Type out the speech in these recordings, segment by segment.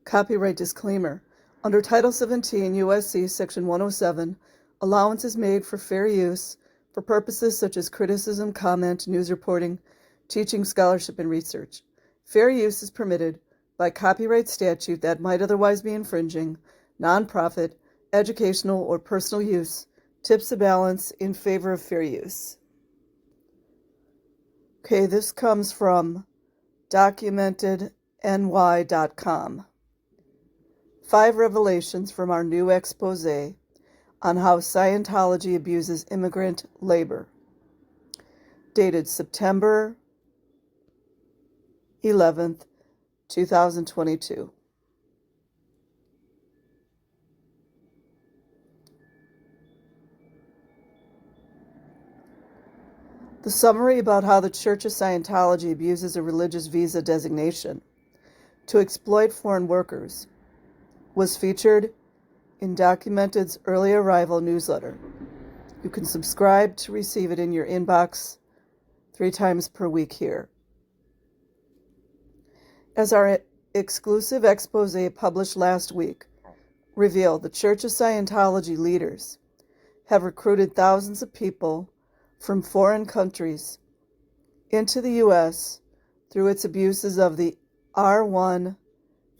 Copyright disclaimer. Under Title 17 U.S.C. Section 107, allowance is made for fair use for purposes such as criticism, comment, news reporting, teaching, scholarship, and research. Fair use is permitted by copyright statute that might otherwise be infringing. Nonprofit, educational, or personal use tips the balance in favor of fair use. Okay, this comes from documentedny.com. 5 revelations from our new expose on how Scientology abuses immigrant labor. Dated September 11th, 2022. The summary about how the Church of Scientology abuses a religious visa designation to exploit foreign workers was featured in Documented's early arrival newsletter. You can subscribe to receive it in your inbox 3 times per week here. As our exclusive expose published last week revealed, the Church of Scientology leaders have recruited thousands of people from foreign countries into the U.S. through its abuses of the R1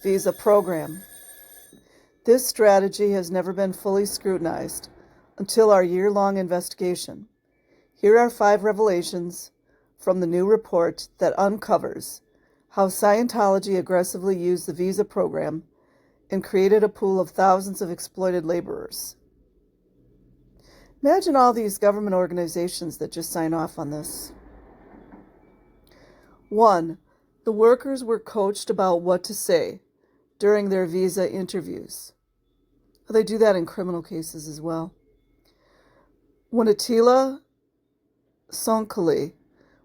visa program. This strategy has never been fully scrutinized until our year-long investigation. Here are 5 revelations from the new report that uncovers how Scientology aggressively used the visa program and created a pool of thousands of exploited laborers. Imagine all these government organizations that just sign off on this. 1. The workers were coached about what to say during their visa interviews. They do that in criminal cases as well. When Attila Sonkali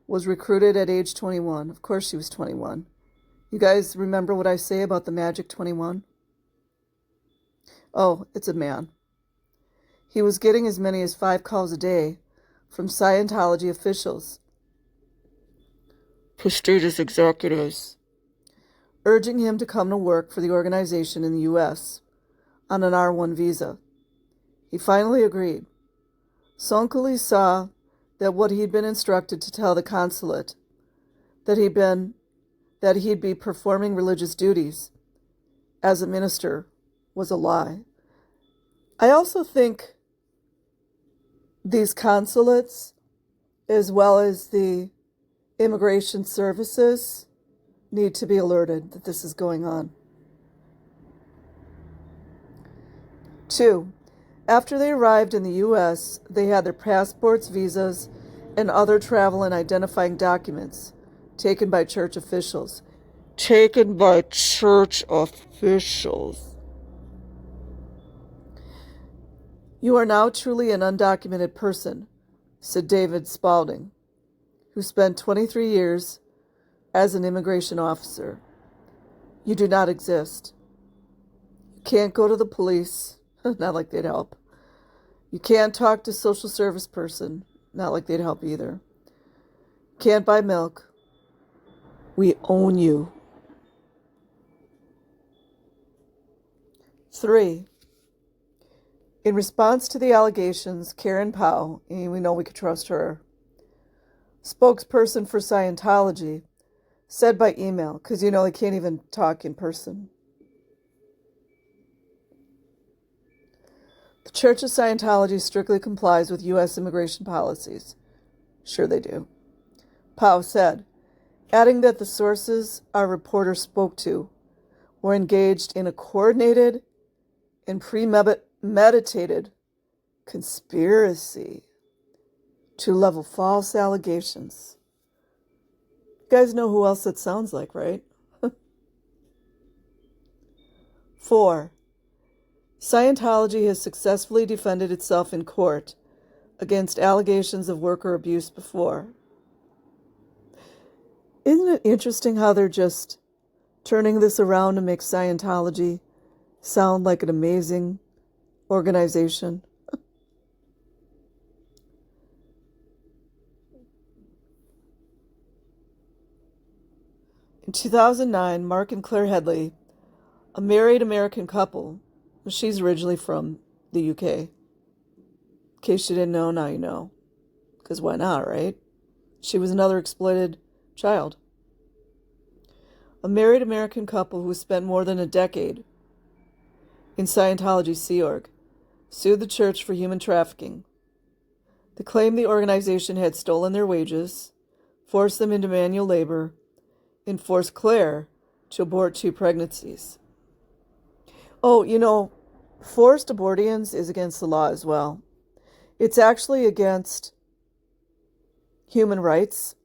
was recruited at age 21, of course she was 21. You guys remember what I say about the magic 21? Oh, it's a man. He was getting as many as 5 calls a day from Scientology officials, prestigious executives, urging him to come to work for the organization in the U.S. on an R1 visa. He finally agreed. Sonkali saw that what he'd been instructed to tell the consulate, that he'd be performing religious duties as a minister, was a lie. I also think these consulates, as well as the immigration services, need to be alerted that this is going on. 2. After they arrived in the U.S., they had their passports, visas, and other travel and identifying documents taken by church officials. Taken by church officials. You are now truly an undocumented person, said David Spalding, who spent 23 years as an immigration officer. You do not exist. You can't go to the police. Not like they'd help. You can't talk to a social service person. Not like they'd help either. Can't buy milk. We own you. 3. In response to the allegations, Karen Powell, and we know we could trust her, spokesperson for Scientology, said by email, because they can't even talk in person. The Church of Scientology strictly complies with U.S. immigration policies. Sure they do. Powell said, adding that the sources our reporter spoke to were engaged in a coordinated and premeditated conspiracy to level false allegations. You guys know who else that sounds like, right? 4. Scientology has successfully defended itself in court against allegations of worker abuse before. Isn't it interesting how they're just turning this around to make Scientology sound like an amazing organization? In 2009, Mark and Claire Headley A married American couple, she's originally from the UK. In case you didn't know, now you know. Because why not, right? She was another exploited child. A married American couple who spent more than a decade in Scientology Sea Org sued the church for human trafficking. They claimed the organization had stolen their wages, forced them into manual labor, and forced Claire to abort 2 pregnancies. Oh, forced abortions is against the law as well. It's actually against human rights.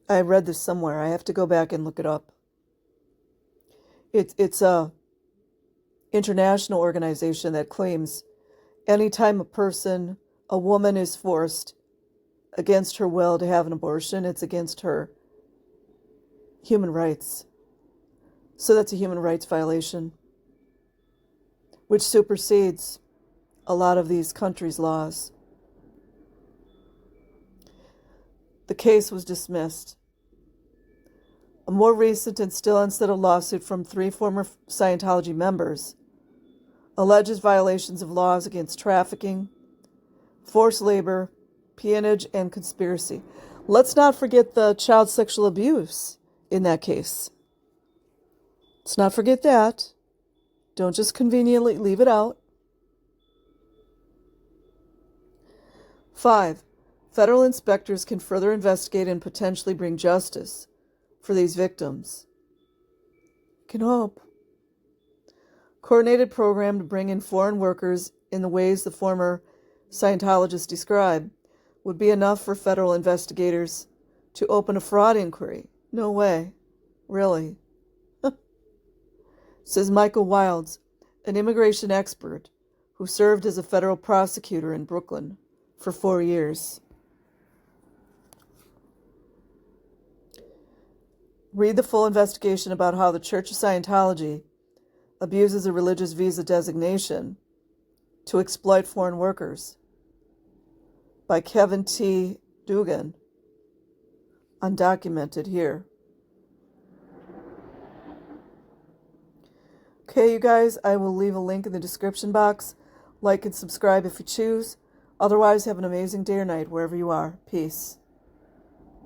I read this somewhere. I have to go back and look it up. It's a international organization that claims anytime a woman is forced against her will to have an abortion, it's against her human rights. So that's a human rights violation, which supersedes a lot of these countries' laws. The case was dismissed. A more recent and still unsettled lawsuit from 3 former Scientology members alleges violations of laws against trafficking, forced labor, peonage, and conspiracy. Let's not forget the child sexual abuse in that case. Let's not forget that. Don't just conveniently leave it out. 5. Federal inspectors can further investigate and potentially bring justice for these victims. Can hope. Coordinated program to bring in foreign workers in the ways the former Scientologists describe would be enough for federal investigators to open a fraud inquiry. No way. Really. Says Michael Wilds, an immigration expert who served as a federal prosecutor in Brooklyn for 4 years. Read the full investigation about how the Church of Scientology abuses a religious visa designation to exploit foreign workers by Kevin T. Dugan, undocumented here. Okay, you guys, I will leave a link in the description box. Like and subscribe if you choose. Otherwise, have an amazing day or night wherever you are. Peace.